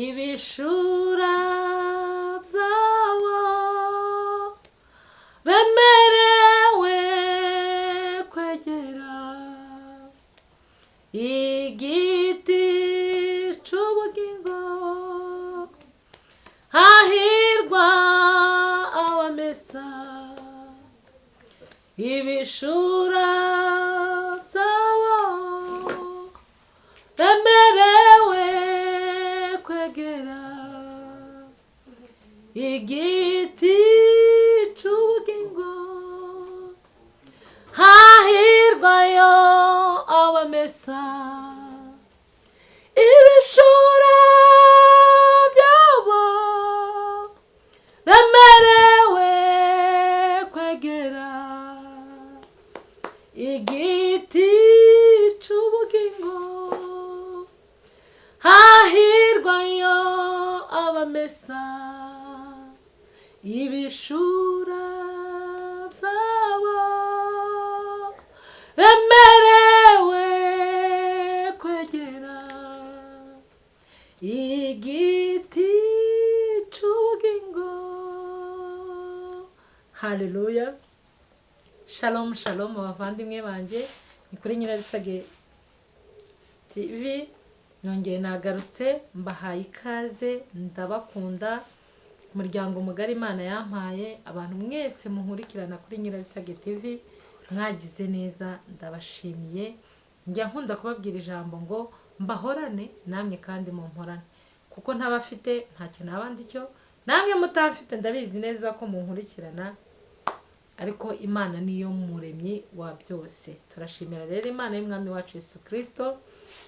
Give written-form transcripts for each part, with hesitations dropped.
ibishura byabo bemerewe kwegera igiti c'ubugingo. Hahirwa abamesa ibishura byabo bemerewe kwegera igiti c'ubugingo. Hahirwa yo abamesa ibishura byabo bemerewe kwegera igiti c'ubugingo. Hahirwa yo abamesa ibishura byabo bemerewe kwegera igiti c'ubugingo. Haleluya. Shalom shalom abavandimwe banje, ni kuri Nyirabisage TV. Nongeye nagarutse mbahaye ikaze, ndabakunda umuryango mugari Imana yampaye, abantu mwese munkurikirana kuri Nyirabisage TV mwagize neza, ndabashimiye. Njya nkunda kubabwira ijambo ngo mbahorane namwe kandi mumporane, kuko ntabafite ntacyo nabandi cyo, namwe mutafite ndabizi neza ko munkurikirana, ariko Imana niyo muremyi wa byose. Turashimira rero Imana y'Umwami wacu Yesu Kristo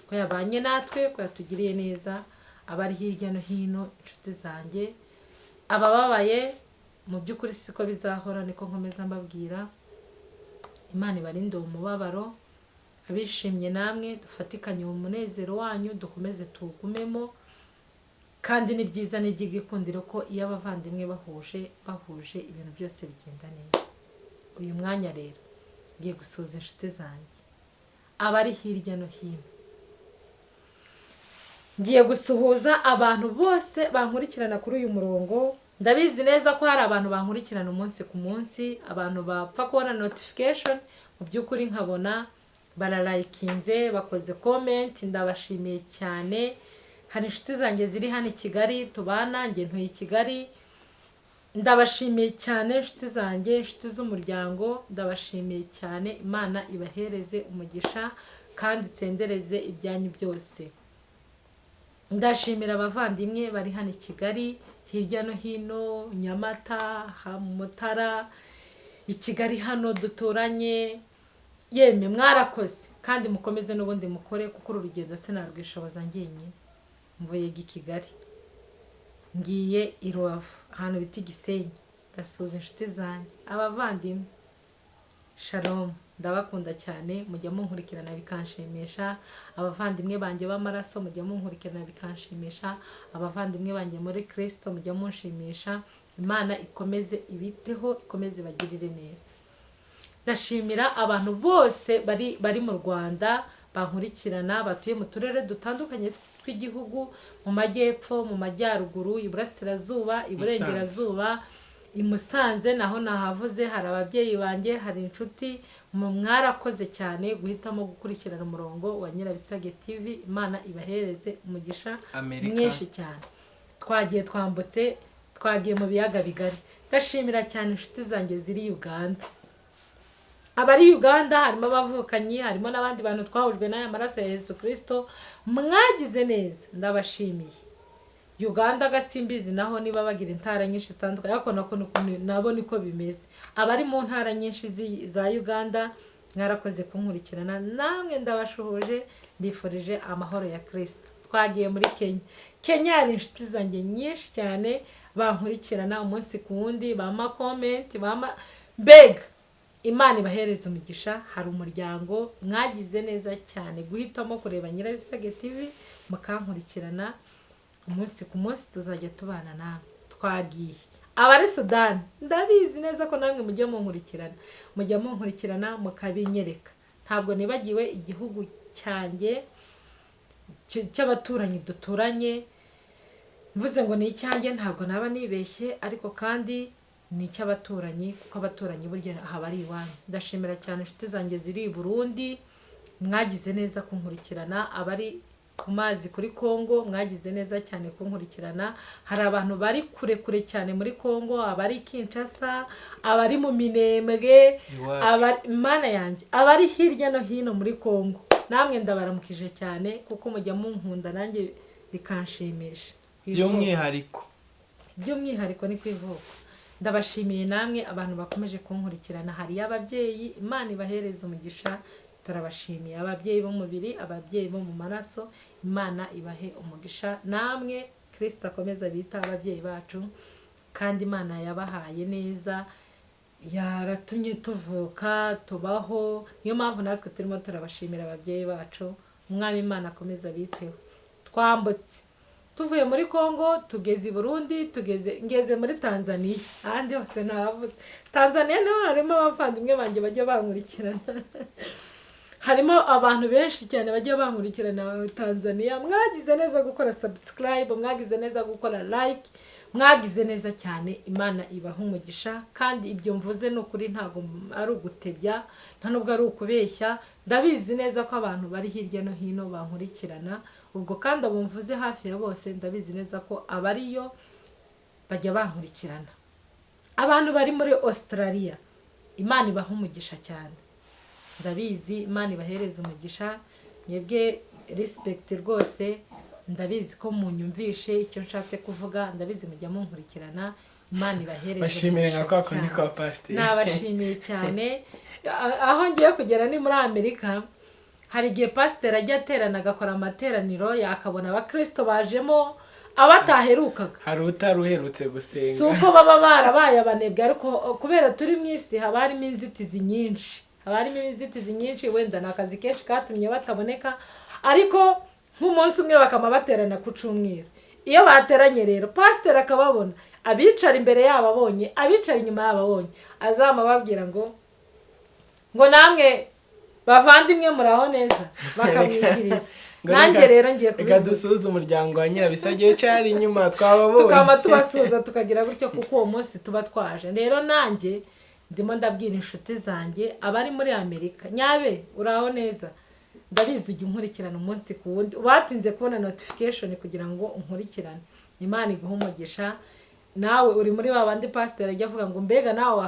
ko yabanye natwe, ko yatugiriye neza. Abari hirya no hino, inshuti zanjye, abababaye mu by'ukuri siko bizahora, niko nkomeza mbabwira. Imana ibarinde umubabaro, abishimye namwe dufatikanye mu munezero wanyu, dukomeze tugumemo. Kandi ni byiza n'iby'igikundiro ko iyo abavandimwe bahuje ibintu byose bigenda neza. Uyu mwanya rero ngiye gusuhuza inshuti zanjye abari hirya no hino, ngiye gusuhuza abantu bose bankurikirana kuri uyu murongo. Ndabizi neza ko hari abantu bankurikirana umunsi ku munsi, abantu bapfa kubona notification mu by'ukuri nkabona baralayikinze, bakoze comment, ndabashimiye cyane. Hari inshuti zanjye ziri hano i Kigali tubana, njye ntuye i Kigali, ndabashimiye cyane inshuti zanjye, inshuti z'umuryango, ndabashimiye cyane. Imana ibahereze umugisha kandi sendereze ibyanyu byose. Ndashimira abavandimwe bari hano i Kigali, hirya no hino, Nyamata, Mutara, i Kigali hano duturanye. Yemwe mwarakoze kandi mukomeze n'ubundi mukore, kuko uru rugendo sinarwishoboza njyenyine. Mvuye i Kigali ngiye i Rubavu, ahantu bita Gisenyi. Ndasuhuza inshuti zanjye, abavandimwe, shalom, ndabakunda cyane. Mujya munkurikirana bikanshimisha. Abavandimwe banjye b'amaraso mujya munkurikirana bikanshimisha. Abavandimwe banjye muri Kristo mujya munshimisha. Imana ikomeze ibiteho, ikomeze bagirire neza. Ndashimira abantu bose bari mu Rwanda bankurikirana, batuye mu turere dutandukanye tw'igihugu, mu majyepfo, mu majyaruguru, iburasirazuba, iburengerazuba, i Musanze naho nahavuze. Hari ababyeyi banjye, hari inshuti, mwarakoze cyane guhitamo gukurikirana umurongo wa Nyirabisage TV. Imana ibahereze umugisha mwinshi cyane. Twagiye mu biyaga bigari. Ndashimira cyane inshuti zanjye ziri Uganda. Abari Uganda harimo abavukanyi, harimo n'abandi bantu twahujwe n'aya maraso ya Yesu Kristo. Mwagize neza, ndabashimiye. Uganda gasimbizi naho niba bagira intara nyinshi zitandukanye, ariko nabo niko bimeze. Abari mu ntara nyinshi za Uganda mwarakoze kunkurikirana, namwe ndabashuhuje, mbifurije amahoro ya Kristo. Twagiye muri Kenya hari inshuti zanjye nyinshi cyane bankurikirana umunsi ku wundi, bama comment, mbega Imana ibahereze umugisha. Hari umuryango mwagize neza cyane guhitamo kureba Nyirabisage TV, mukankurikirana umunsi ku munsi. Tuzajya tubana namwe. Twagiye abari Sudani, ndabizi neza ko namwe mujye munkurikirana mukabinyereka. Ntabwo nibagiwe igihugu cyanjye cy'abaturanyi duturanye, mvuze ngo ni icyanjye ntabwo naba nibeshye, ariko kandi ni icy'abaturanyi kuko abaturanyi burya haba ari iwanyu. Ndashimira cyane inshuti zanjye ziri i Burundi, mwagize neza kunkurikirana. Abari ku mazi kuri Kongo mwagize neza cyane kunkurikirana. Hari abantu bari kure kure cyane muri Kongo, abari Kinshasa, abari mu Minembwe, Mana yanjye, abari hirya no hino muri Kongo, namwe ndabaramukije cyane kuko mujya munkunda nanjye bikanshimisha. by'umwihariko ni kwivuka. Ndabashimiye namwe abantu bakomeje kunkurikirana. Hari ababyeyi, Imana ibahereza umugisha, turabashimiye. Ababyeyi b'umubiri, ababyeyi bo mu maraso, Imana ibahe umugisha. Namwe Kristo akomeza bita ababyeyi bacu, kandi Imana yabahaye neza, yaratumye tuvuka tubaho. Niyo mpamvu natwe turimo turabashimira ababyeyi bacu. Umwami Imana akomeza biteho. Twambutse tuvuye muri Kongo tugeze i Burundi, ngeze muri Tanzania. Ahandi hose navuze Tanzania naho harimo abavandimwe banjye bajya bankurikirana. Harimo abantu benshi cyane bajya bankurikirana Tanzania. Mwagize neza gukora subscribe, mwagize neza gukora like, mwagize neza cyane. Imana ibaha umugisha, kandi ibyo mvuze no kuri ntago ari ugutebya, nta nubwo ari ukubeshya. Ndabizi neza ko abantu bari hirya no hino bankurikirana, ubwo kandi abo mvuze hafi ya bose ndabizi neza ko abariyo bajya bankurikirana. Abantu bari muri Australia, Imana ibaha umugisha cyane. Ndabizi Imana ibahereza umugisha. Mwebwe respect rwose, ndabizi ko munyumvishe icyo nshatse kuvuga, ndabizi mujya munkurikirana. Imana ibahereza umugisha. Bashimire nka kwa kundi kwa pastor. Nabashimiye cyane. Aho ngiye kugera ni muri Amerika. Hari igihe pastor ajya aterana agakora amateraniro, yakabona abakristo bajemo abataherukaga. Hari utaruherutse gusenga. Suko baba barabaye abanebwe, ariko kubera turi mu isi haba harimo inzitizi nyinshi. Wenda nakazi kenshi katumye bataboneka, ariko nk'umunsi umwe bakama baterana ku cyumweru. Iyo bateranye rero pastor akababona, abicara imbere yabo abonye, abicara inyuma yabo abonye, azama babwira ngo namwe bavandimwe muraho neza, bakamwikiriza. Nanjye rero ngiye kubivuga, dusuza umuryango wa Nyirabisage cyari inyuma twababonye, tukaba tubasuza tukagira gutyo, kuko uwo munsi tuba twaje. Rero nanjye ndimo ndabwira inshuti zanjye abari muri Amerika, nyabe uraho neza, ndabizi ujya unkurikirana umunsi ku wundi, batinze kubona notification kugira ngo unkurikirane. Imana iguha umugisha. Nawe uri muri babandi pastor ajya avuga ngo mbega nawe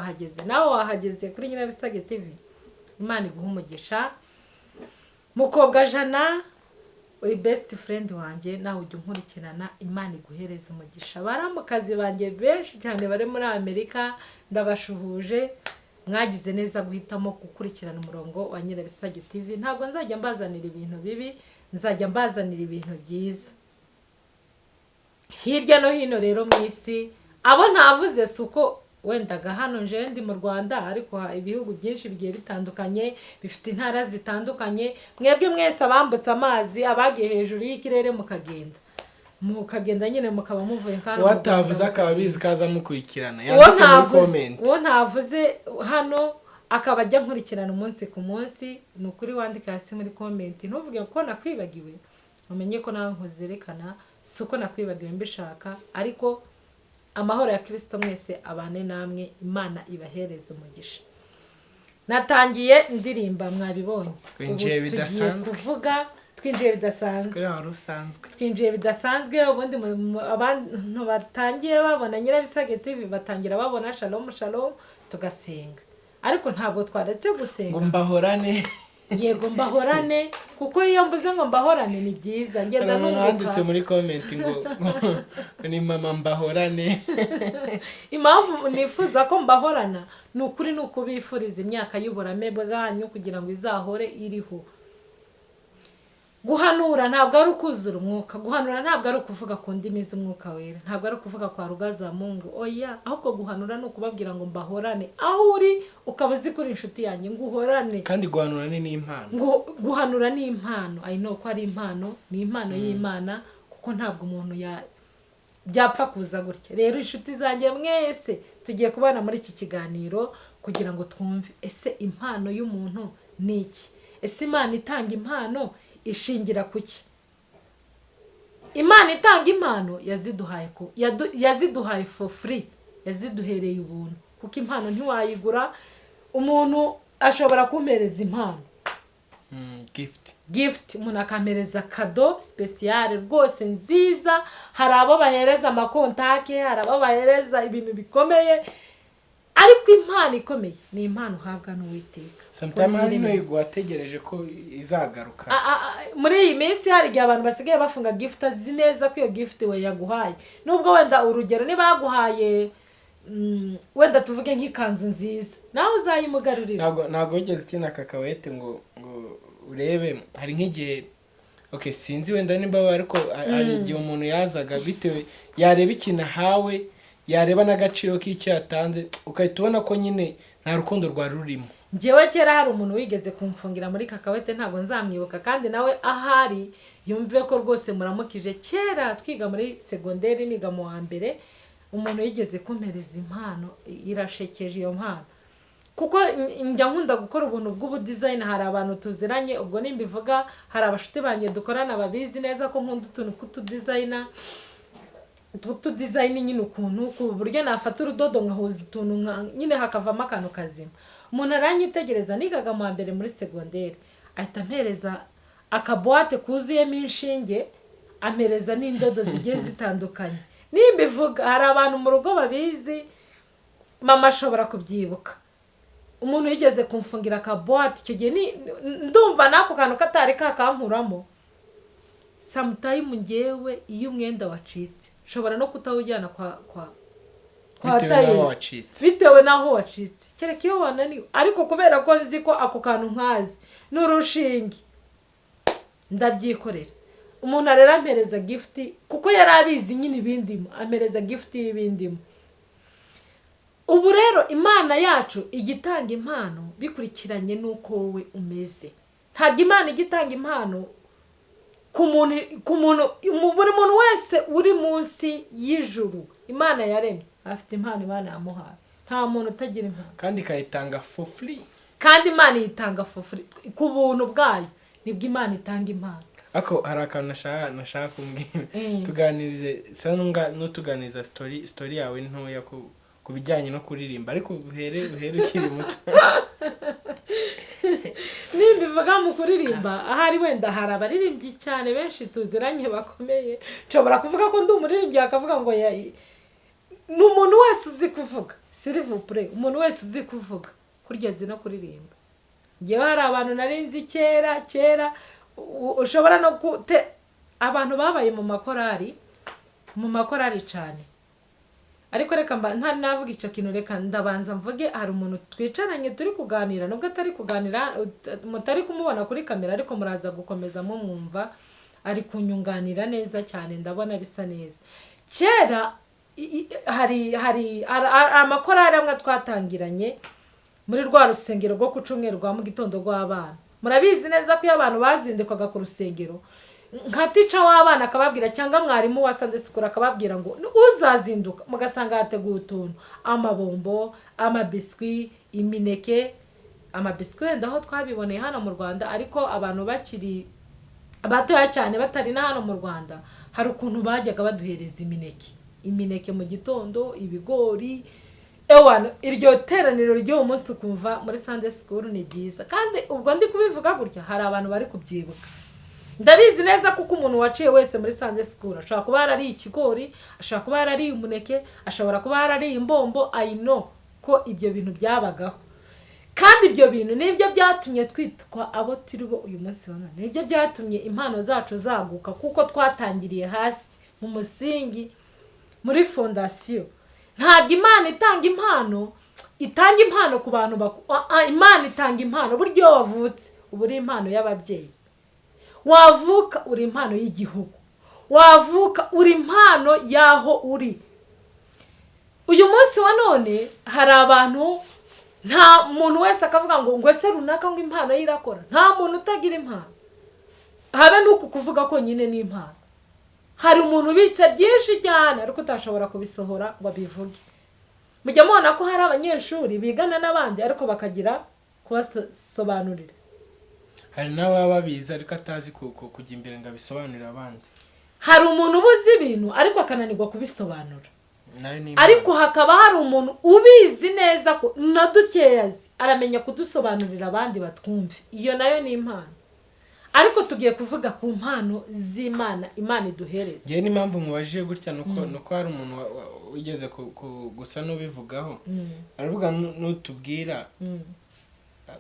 wahageze kuri Nyirabisage TV. Imana iguha umugisha. Mukobwa Jana, uri best friend wanjye, nawe ujya unkurikirana. Imana iguhereza umugisha. Baramukazi banjye benshi cyane bari muri Amerika, ndabashuhuje. Mwagize neza guhitamo gukurikirana umurongo wa Nyirabisage TV. Ntabwo nzajya mbazanira ibintu bibi, nzajya mbazanira ibintu byiza. Hirya no hino rero mu isi, abo ntavuze suko wendaga hano nje ndi mu Rwanda, ariko ibihugu byinshi bigiye bitandukanye, bifite intara zitandukanye. Mwebwe mwese abambutse amazi, abagiye hejuru y'ikirere mukagenda nyine mukaba muvuye kandi watavuze akabizi kaza mukurikirana. Uwo ntavuze hano akaba ajya nkurikirana umunsi ku munsi, ni ukuri wandika hasi muri comment. Ntuvuge ko nakwibagiwe, umenye ko nawe nkuzerekana, suko nakwibagiwe mbishaka. Ariko amahoro ya Kristo mwese abane namwe. Imana ibahereza umugisha. Natangiye ndirimba, mwabibonye. Twinjiye bidasanzwe. Kuvuga twinjiye bidasanzwe. Ubundi abantu batangiye babona Nyirabisage TV batangira babona shalom tugasenga, ariko ntabwo twaretse gusenga ngo mbahorane. Yego mbahorane, kuko iyo mbuze ngo mbahorane ni byiza. Ngenda nanditse muri comment ngo ni mama mbahorane. Impamvu nifuza ko mbahorana ni ukuri, ni ukubifuriza imyaka y'uburame bwanyu kugira ngo izahore iriho. Guhanura ntabwo ari ukuzura umwuka, guhanura ntabwo ari ukuvuga ku ndimi z'umwuka wera, ntabwo ari ukuvuga kwa rugaza Mungu, oya. Ahubwo guhanura ni ukubabwira ngo mbahorane. Aho uri ukaba uzi kuri inshuti yanjye ngo uhorane. Kandi guhanura ni impano. Guhanura ni impano. I know ko ari impano, ni impano y'Imana, kuko ntabwo umuntu byapfa kuza gutya. Rero inshuti zanjye mwese tugiye kubana muri iki kiganiro kugira ngo twumve, ese impano y'umuntu ni iki? Ese Imana itanga impano ishingira kuki? imana itanga impano yaziduhaye for free, yaziduhereye ubuntu, kuko impano ntiwayigura. Umuntu ashobora kumpereza impano gift, umuntu akampereza kado special rwose nziza. Hari abo bahereza amakontake, hari abo bahereza ibintu bikomeye, ariko impano ikomeye ni impano uhabwa n'Uwiteka. sometimes hari no wategereje ko izagaruka. Muri iyi minsi hari igihe abantu basigaye bafunga gift azi neza ko iyo gift we yaguhaye, nubwo wenda urugero niba yaguhaye wenda tuvuge nk'ikanzu nziza, nawe uzayimugarurira. Ntabwo wigeze ukina kakawete ngo urebe. Hari nk'igihe sinzi wenda nimba ariko hari igihe umuntu yazaga bitewe yareba ikintu hawe, yareba n'agaciro k'icyo yatanze, ukahita ubona ko nyine nta rukundo rwari rurimo. Njyewe kera hari umuntu wigeze kumfungira muri kakawete, ntabwo nzamwibuka, kandi nawe ahari yumve ko rwose muramukije. Kera twiga muri segonderi niga mu wa mbere, umuntu yigeze kumpereza impano irashekeje. Iyo mpano kuko njya nkunda gukora ubuntu bw'ubudesign, hari abantu tuziranye, ubwo nimbivuga hari abashuti banjye dukorana babizi neza ko nkunda utuntu tw'utudesigner, nyine ukuntu ku buryo nafata urudodo ngahuza utuntu nyine hakavamo akantu kazima. Umuntu aranyitegereza, nigaga mu mbere muri segonderi, ahita ampereza akaboate kuzuyemo inshinge, ampereza n'indodo zigiye zitandukanye. Nimbivuga hari abantu mu rugo babizi, mama ashobora kubyibuka. Umuntu yigeze kumfungira akaboate, icyo gihe ndumva nako kantu katari kakankuramo. Sometimes ngewe iyo umwenda wacitse nshobora no kutawujyana kwa bitewe naho wacitse, kereka iyo wananiwe, ariko kubera ko nzi ko ako kantu nkazi n'urushinge ndabyikorera. Umuntu rero ampereza gift kuko yari abizi nyine ibindimo, ampereza gift y'ibindimo. Ubu rero Imana yacu igitanga impano bikurikiranye nuko wowe umeze. Ntabwo Imana igitanga impano ku muntu buri muntu wese uri munsi y'ijuru. Imana yaremye afite impano Imana yamuhaye, nta muntu utagira impano, kandi ikayitanga for free. Kandi Imana yitanga for free ku buntu bwayo, nibwo Imana itanga impano. Ako hari akantu nashaka kumbwira, tuganirize sanunga n'utuganiza story yawe ntoya ku bijyanye no kuririmba, ariko uhere ukiri muto. Nimbivuga mu kuririmba, ahari wenda hari abaririmbyi cyane benshi tuziranye bakomeye, nshobora kuvuga ko ndi umuririmbyi akavuga ngo n'umuntu wese uzi kuvuga, s'il vous plaît, umuntu wese uzi kuvuga kurya azi no kuririmba. Ngewe hari abantu narinzi kera ushobora no abantu babaye mu makorari cyane. Ariko reka navuga icyo kintu, reka ndabanza mvuge, hari umuntu twicaranye turi kuganira, nubwo atari kuganira mutari kumubona kuri kamera, ariko muraza gukomeza mwumva ari kunyunganira neza cyane, ndabona bisa neza. Kera hari amakorari amwe twatangiranye muri rwa rusengero rwo ku Cyumweru rwa mu gitondo rw'abana. Murabizi neza ko iyo abantu bazindikwaga ku rusengero, nka tica w'abana akababwira, cyangwa mwarimu wa Sunday school akababwira ngo uzazinduka, mugasanga hateguye utuntu, amabombo, amabiswi, imineke. Amabiswi wenda aho twabiboneye hano mu Rwanda, ariko abantu bakiri batoya cyane batari na hano mu Rwanda, hari ukuntu bajyaga baduhereza imineke mu gitondo, ibigori. Iryo teraniro ry'uwo munsi ukumva muri Sunday school ni byiza. Kandi ubwo ndi kubivuga gutya, hari abantu bari kubyibuka. Ndabizi neza kuko umuntu waciye wese muri Sunday school ashobora kuba yarariye ikigori, ashobora kuba yarariye umuneke, ashobora kuba yarariye imbombo. I know ko ibyo bintu byabagaho, kandi ibyo bintu nibyo byatumye twitwa abo turi bo uyu munsi wa none. Nibyo byatumye impano zacu zaguka, kuko twatangiriye hasi mu musingi, muri fondasiyo. Ntabwo Imana itanga impano ku bantu Imana itanga impano buryo wavutse uba uri impano y'ababyeyi, wavuka uri impano y'igihugu, wavuka uri impano y'aho uri. Uyu munsi wa none hari abantu, nta muntu wese akavuga ngo ese runaka ngo impano ye irakora. Nta muntu utagira impano, habe nuko kuvuga ko nyine ni impano. Hari umuntu ubitse byinshi cyane ariko utashobora kubisohora ngo abivuge. Mujya mubona ko hari abanyeshuri bigana n'abandi ariko bakagira kubasobanurira. Hari n'ababa babizi ariko atazi kujya imbere ngo abisobanurire abandi. hari umuntu ubuzi ibintu ariko akananirwa kubisobanura, nayo ni ariko hakaba hari umuntu ubizi neza ko na dukeya azi aramenya kudusobanurira abandi batwumve. Iyo nayo ni impano. Ariko tugiye kuvuga ku mpano z'Imana Imana iduhereza. Ngewe n'impamvu mubajije gutya nuko hari umuntu wigeze gusa n'ubivugaho, aravuga n'utubwira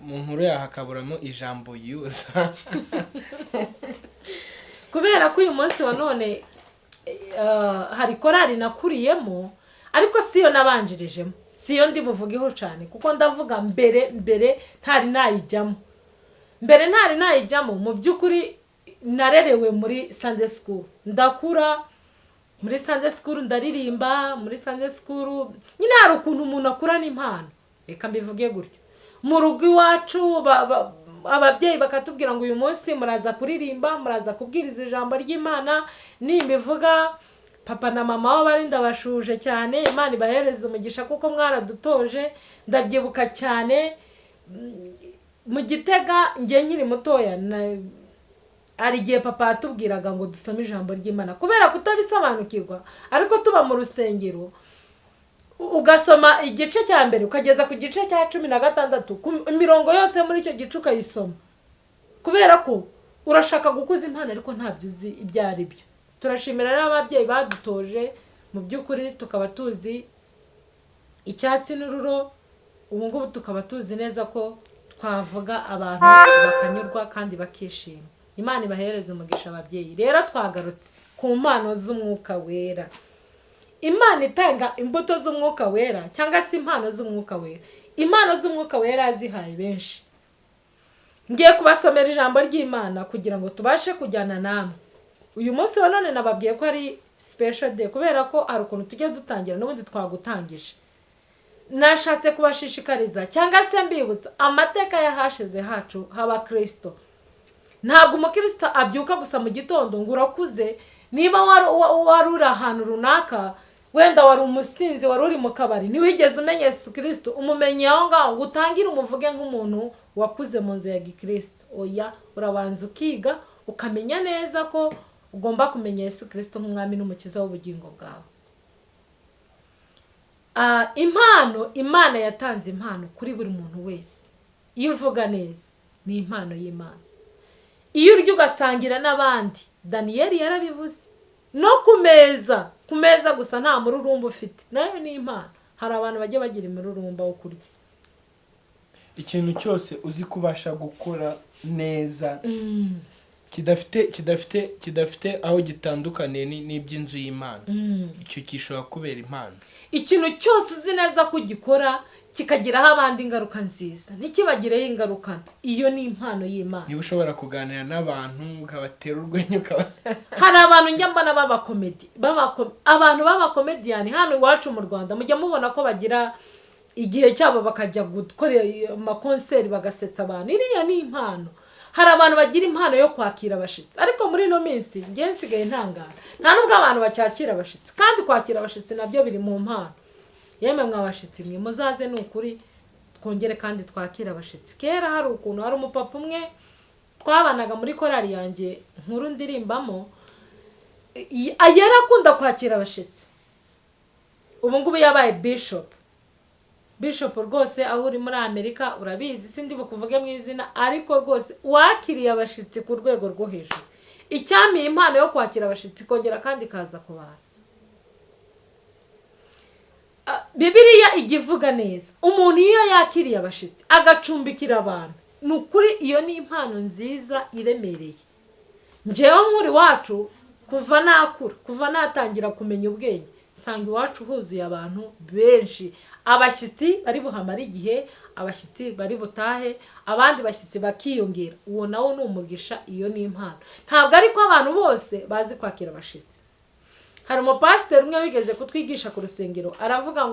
mu nkuru yaho hakaburamo ijambo yuza. Kubera ko uyu munsi wa none hari korari nakuriyemo, ariko siyo nabanjirijemo, siyo ndi buvugeho cyane kuko ndavuga mbere ntari nayijyamo. Mu by'ukuri narerewe muri Sunday school, ndakura muri Sunday school, ndaririmba muri Sunday school. Nyine hari ukuntu umuntu akura n'impano, reka mbivuge gutyo. Mu rugo iwacu ababyeyi bakatubwira ngo uyu munsi muraza kuririmba, muraza kubwiriza ijambo ry'Imana. Nimbivuga papa na mama wabo bari ndabashuje cyane, Imana ibahereza umugisha kuko mwaradutoje. Ndabyibuka cyane mu Gitega njye nkiri mutoya, ari igihe papa yatubwiraga ngo dusome ijambo ry'Imana kubera kutabisobanukirwa, ariko tuba mu rusengero ugasoma igice cya mbere ukageza ku gice cya 16, imirongo yose muri icyo gice ukayisoma, kubera ko urashaka gukuza impano ariko ntabyo uzi ibyo ari byo. Turashimira n'ababyeyi badutoje, mu by'ukuri tukaba tuzi icyatsi n'ururo. Ubu ngubu tukaba tuzi neza ko twavuga abantu bakanyurwa kandi bakishima. Imana ibahereze umugisha ababyeyi. Rero twagarutse ku mpano z'Umwuka Wera. Imana itanga imbuto z'Umwuka Wera cyangwa se impano z'Umwuka Wera. Impano z'Umwuka Wera yazihaye benshi. Ngiye kubasomera ijambo ry'Imana kugira ngo tubashe kujyana namwe. Uyu munsi wa none nababwiye ko ari special day kubera ko hari ukuntu tujya dutangira n'ubundi twagutangije. Nashatse kubashishikariza cyangwa se mbibutsa amateka yahashize hacu haba Kristo. Ntabwo umukristo abyuka gusa mu gitondo ngo urakuze. Niba wari uri ahantu runaka, wenda wari umusinzi, wari uri mu kabari, ntiwigeze umenya Yesu Kristo, umumenye aho ngaho ngo utangire umuvuge nk'umuntu wakuze mu nzu ya Gikristo. Oya, urabanza ukiga ukamenya neza ko ugomba kumenya Yesu Kristo nk'umwami n'umukiza w'ubugingo bwawe. Impano, Imana yatanze impano kuri buri muntu wese. Iyo uvuga neza ni impano y'Imana. Iyo urya ugasangira n'abandi, Daniyeli yarabivuze, no ku meza gusa nta mururumba ufite, nayo ni impano. Hari abantu bajya bagira imururumba wo kurya. Ikintu cyose uzi kubasha gukora neza kidafite aho gitandukaniye n'iby'inzu y'Imana, icyo kishobora kubera impano. Ikintu cyose uzi neza ko ugikora kikagiraho abandi ingaruka nziza, ntikibagireho ingaruka, iyo ni impano y'Imana. Niba ushobora kuganira n'abantu ukabatera urwenya hari abantu njya mbona abantu b'abakomediyani hano iwacu mu Rwanda, mujya mubona ko bagira igihe cyabo bakajya gukora amakonseri bagasetsa abantu. Iriya ni impano. Hari abantu bagira impano yo kwakira abashitsi, ariko muri no minsi ngiye nsigaye ntangara, nta nubwo abantu bacyakira abashitsi, kandi kwakira abashitsi nabyo biri mu mpano. Yemwe mwabashitsi mwe muzaze n'ukuri twongere kandi twakira abashitsi. Kera hari ukuntu hari umupapa umwe twabanaga muri korari yanjye nkuru ndirimbamo, yarakunda kwakira abashitsi. Ubu ngubu yabaye bishop rwose, aho uri muri Amerika urabizi, sindi bukuvuge mu izina, ariko rwose wakiriye abashitsi ku rwego rwo hejuru. Icyamiye impano yo kwakira abashitsi kongera kandi kaza ku bantu. Bibiliya igivuga neza, umuntu iyo yakiriye abashitsi agacumbikira abantu, nukuri iyo ni impano nziza iremereye. Njewe nkuri wacu kuva natangira kumenya ubwenge, sanga iwacu huzuye abantu benshi. Abashitsi bari buhamara igihe, abashitsi bari butahe, abandi bashitsi bakiyongera. Uwo nawo ni umugisha, iyo ni impano. Ntabwo ariko abantu bose bazi kwakira abashitsi. Hari umupasiteri umwe wigeze kutwigisha ku rusengero, aravuga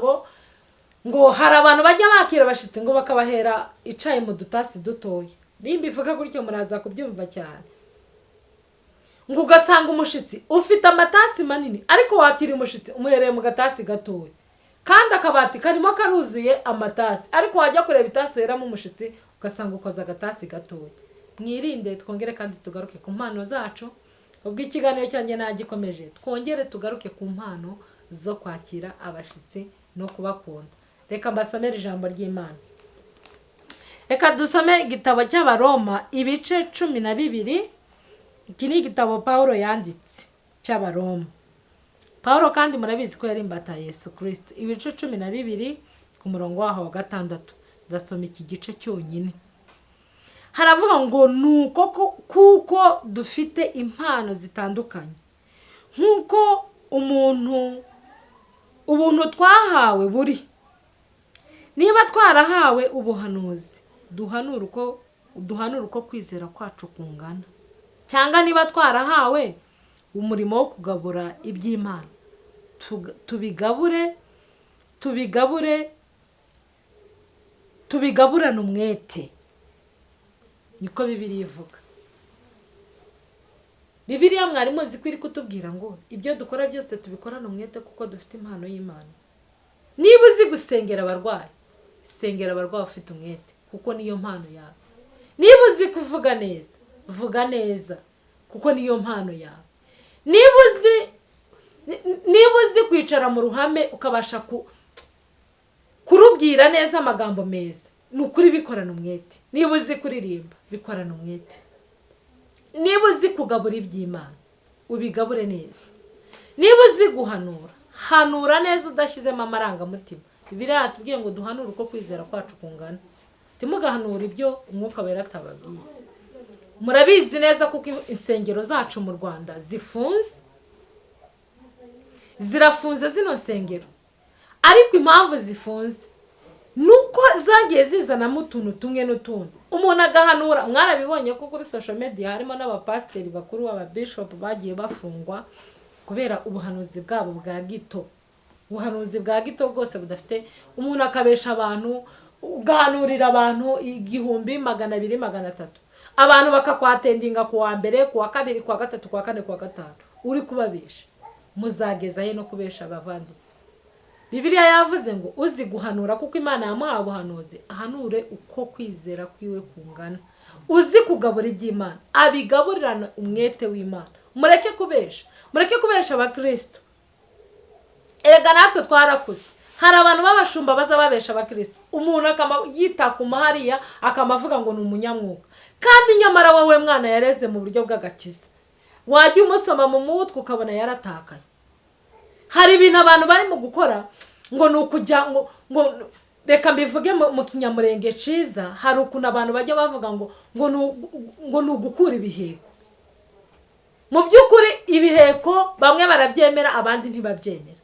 ngo hari abantu bajya bakira abashitsi ngo bakabahera icayi mu dutasi dutoya. Nimbivuga gutyo muraza kubyumva cyane. Ngo ugasanga umushitsi ufite amatasi manini, ariko wakira umushitsi umuhereye mu gatasi gatoya, kandi akabati karimo karuzuye amatasi, ariko wajya kureba itasi yeramo umushitsi ugasanga ukoza agatasi gatoya. Mwirinde twongere kandi tugaruke ku mpano zacu. ubwo ikiganiro cyanjye nagikomeje, twongere tugaruke ku mpano zo kwakira abashyitsi no kubakunda. Reka mbasomere ijambo ry'Imana. Reka dusome igitabo cy'Abaroma ibice 12. Iki ni igitabo Pawulo yanditse cy'Abaroma. Pawulo kandi murabizi ko yari imbata Yesu Kristo. Ibice 12 ku murongo waho wa 6. Ndasoma iki gice cyonyine. Haravuga ngo nuko kuko dufite impano zitandukanye, nkuko ubuntu twahawe buri. Niba twarahawe ubuhanuzi, duhanura uko kwizera kwacu kungana. Cyangwa niba twarahawe umurimo wo kugabura iby'Imana, tubigaburane umwete. Niko Bibiliya ivuga. Bibiliya mwarimu zikwiri kutubwira ngo ibyo dukora byose tubikorane umwete kuko dufite impano y'Imana. Niba uzi gusengera abarwayi, sengera abarwayi ufite umwete kuko niyo mpano yawe. Niba uzi kuvuga neza, vuga neza kuko niyo mpano yawe. Niba uzi kwicara mu ruhame ukabasha kurubwira neza amagambo meza, nukuri bikorana umwete. Niba uzi kuririmba, bikorana umwete. Niba uzi kugabura iby'Imana, ubigabure neza. Niba uzi guhanura, hanura neza udashyizemo amarangamutima. Bibiliya yatubwiye ngo duhanure uko kwizera kwacu kungana. Timugahanura ibyo Umwuka Wera atababwiye. Murabizi neza kuko insengero zacu mu Rwanda zirafunze zino nsengero. Ariko impamvu zifunze nuko zagiye zizanamo utuntu tumwe n'utundi. Umuntu agahanura, mwarabibonye ko kuri social media harimo n'abapasiteri bakuru, ababishop bagiye bafungwa kubera ubuhanuzi bwabo bwa gito. Ubuhanuzi bwa gito bwose budafite, umuntu akabesha abantu, ugahanurira abantu 100, 200, 300. Abantu bakakwatendinga ku wa mbere, ku wa kabiri, ku wa gatatu, ku wa kane, ku wa gatanu. Uri kubabesha. Muzagezayo no kubesha abavandi. Bibiliya yavuze ngo uzi guhanura kuko Imana yamuhaye ubuhanuzi, ahanure uko kwizera kwiwe kungana. Uzi kugabura iby'Imana, abigaburirana umwete w'Imana. Mureke kubesha abakristo. Erega natwe twarakuze. Hari abantu b'abashumba baza babesha abakristo. Umuntu yita ku mahariya akamavuga ngo ni umunyamwuga. Kandi nyamara wowe mwana yareze mu buryo bw'agakiza. Wajya umusoma mu mutwe ukabona yaratakaye. Hari ibintu abantu barimo gukora ngo nukujya ngo reka mbivuge mu kinyamurenge ciza. Hari ukuntu abantu bajya bavuga ngo nugukura ibiheko. Mu by'ukuri ibiheko bamwe barabyemera abandi ntibabyemera.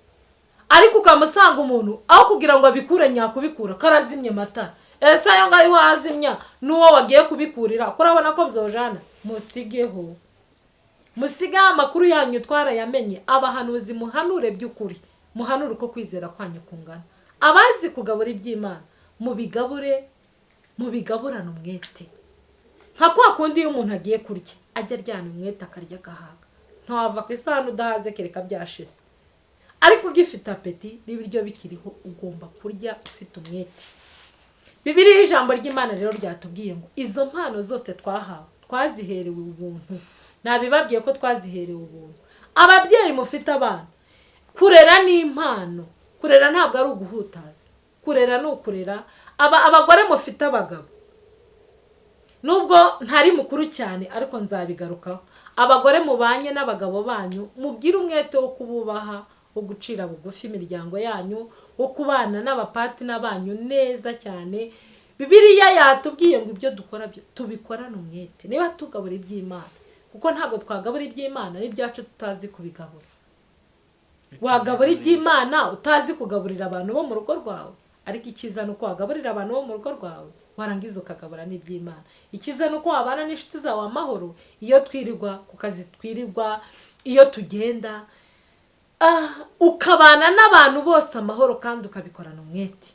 Ariko ukamusanga umuntu aho kugira ngo abikure nyakubikura karazimye matara. Ese ayo ngayo wazimya nuwo wagiye kubikurira kurabona ko byojana. Musigeho. Musiga amakuru yanyu twarayamenye. Abahanuzi muhanure by'ukuri. Muhanure uko kwizera kwanyu kungana. Abazi kugabura iby'Imana mubigaburana umwete. Nka kwa kundi iyo umuntu agiye kurya ajya aryana umwete akarya gahaga. Ntawava ku isahani udahaze kereka byashize. Ariko ugifite apeti n'ibiryo bikiriho ugomba kurya ufite umwete. Bibiliya ijambo ry'Imana rero ryatubwiye ngo izo mpano zose twahawe twaziherewe ubuntu. Nabibabwiye ko twaziherewe ubuntu. Ababyeyi mufite abana, kurera ni impano. Kurera ntabwo ari uguhutaza. Kurera ni ukurera. Abagore mufite abagabo, nubwo ntari mukuru cyane ariko nzabigarukaho. Abagore mubanye n'abagabo banyu mubwire umwete wo kububaha, wo gucira bugufi imiryango yanyu, wo kubana n'abapatina banyu neza cyane. Bibiliya yatubwiye ngo ibyo dukora byo tubikorane umwete. Niba tugabura iby'Imana, kuko ntago twagabura iby'Imana n'ibyacu tutazi kubigabura. Wagabura iby'Imana utazi kugaburira abantu bo mu rugo rwawe. Ariko ikiza nuko wagaburira abantu bo mu rugo rwawe warangiza ukagabura n'iby'Imana. Ikiza nuko wabana n'inshuti zawe amahoro, iyo twirirwa ku kazi, twirirwa iyo tugenda, ukabana n'abantu bose amahoro kandi ukabikorana umwete.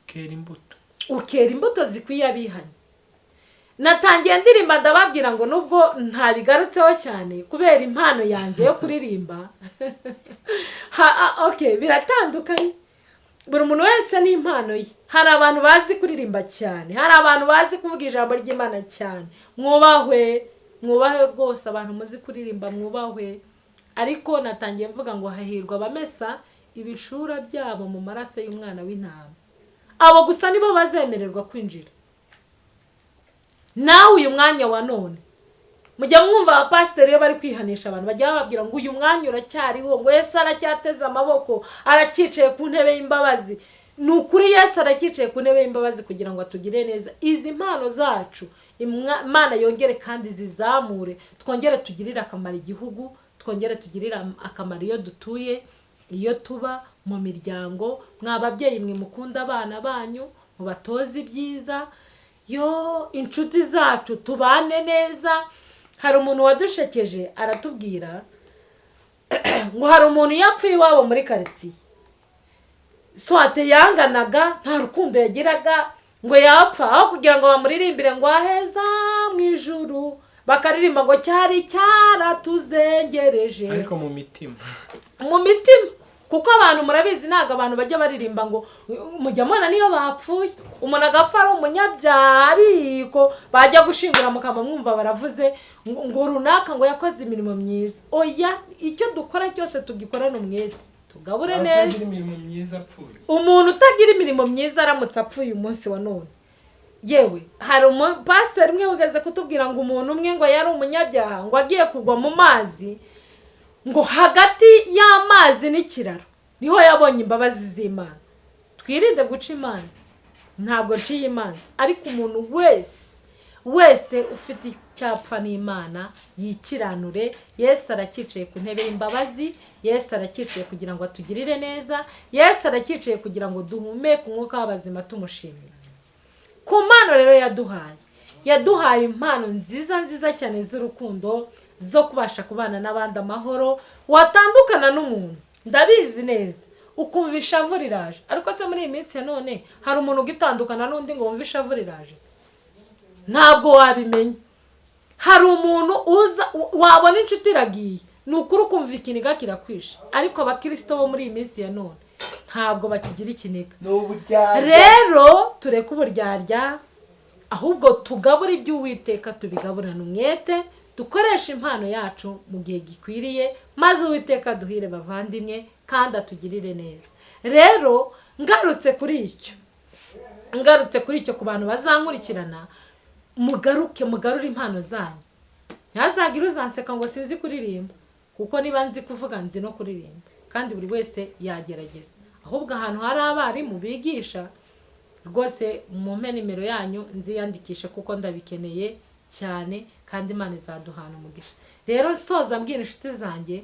Ukera imbuto zikwiye abihanye. Natangiye ndirimba ndababwira ngo nubwo ntabigarutseho cyane kubera impano yanjye yo kuririmba. Okay, biratandukanye. Buri muntu wese ni impano ye. Hari abantu bazi kuririmba cyane, hari abantu bazi kuvuga ijambo ry'Imana cyane. Mwubahwe rwose abantu muzi kuririmba, mwubahwe. ariko natangiye mvuga ngo hahirwa abamesa ibishura byabo mu maraso y'umwana w'intama. Abo gusa nibo bazemererwa kwinjira. Nawe uyu mwanya wa none mujya mwumva abapasiteri iyo bari kwihanisha abantu bajya bababwira ngo uyu mwanya uracyariho, ngo Yesu aracyateze amaboko, aracyicaye ku ntebe y'imbabazi. Ni ukuri Yesu aracyicaye ku ntebe y'imbabazi kugira ngo atugire neza. Izi mpano zacu Imana yongere kandi zizamure, twongere tugirire akamaro igihugu, twongere tugirire akamaro iyo dutuye, iyo tuba mu miryango. Mw'ababyeyi mwe mukunda abana banyu, mubatoze ibyiza. Yo inshuti zacu tubane neza. Hari umuntu wadushekeje aratubwira ngo hari umuntu yapfuye iwabo muri karitsiye, swate yanganaga, nta rukundo yagiraga, ngo yapfa aho kugira ngo bamuririmbire ngo aheza mu ijuru, bakaririmba ngo cyari cyaratuzengereje. Ariko mu mitima kuko abantu murabizi ntago abantu bajya baririmba ngo mujya mubona niyo bapfuye umuntu agapfa ari umunyabyaha, ariko bajya gushingura mukaba mwumva baravuze ngo runaka ngo yakoze imirimo myiza. Oya, icyo dukora cyose tugikorane umwete, tugabure neza. Umuntu utagira imirimo myiza aramutse apfuye umunsi wa none, yewe hari umupasiteri umwe wigeze kutubwira ngo umuntu umwe ngo yari umunyabyaha, ngo agiye kugwa mu mazi, ngo hagati y'amazi n'ikiraro niho yabonye imbabazi z'Imana. Twirinde guca imanza, ntabwo nciye imanza, ariko umuntu wese ufite icyapfa n'Imana yikiranure. Yesu aracyicaye ku ntebe y'imbabazi, Yesu aracyicaye kugira ngo atugirire neza, Yesu aracyicaye kugira ngo duhumeke umwuka w'abazima tumushimira. Ku mpano rero yaduhaye impano nziza cyane z'urukundo, zo kubasha kubana n'abandi amahoro. Watandukana n'umuntu ndabizi neza ukumva ishavu riraje, ariko se muri iyi minsi ya none hari umuntu ugitandukana n'undi ngo wumve ishavu riraje? Ntabwo wabimenya. Hari umuntu uza wabona inshuti iragiye, ni ukuri ukumva ikiniga kirakwishe, ariko abakristo bo muri iyi minsi ya none ntabwo bakigira ikiniga. Rero tureke uburyarya, ahubwo tugabura iby'Uwiteka, tubigaburana umwete, dukoresha impano yacu mu gihe gikwiriye, maze Uwiteka duhire bavandimwe kandi atugirire neza. Rero ngarutse kuri icyo ku bantu bazankurikirana, mugarure impano zanyu. Ntihazagire uzanseka ngo sinzi kuririmba, kuko niba nzi kuvuga nzi no kuririmba, kandi buri wese yagerageza. Ahubwo ahantu hari abarimu bigisha rwose mumpe nimero yanyu nziyandikishe, kuko ndabikeneye cyane, kandi Imana izaduhana umugisha. Rero nsoza mbwira inshuti zanjye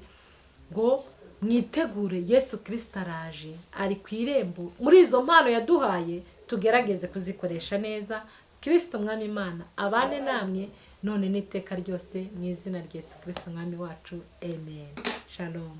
ngo mwitegure, Yesu Kristo araje, ari ku irembo. Muri izo mpano yaduhaye tugerageze kuzikoresha neza. Kristo Mwami Imana abane namwe none n'iteka ryose, mu izina rya Yesu Kristo Mwami wacu, amen. Shalom.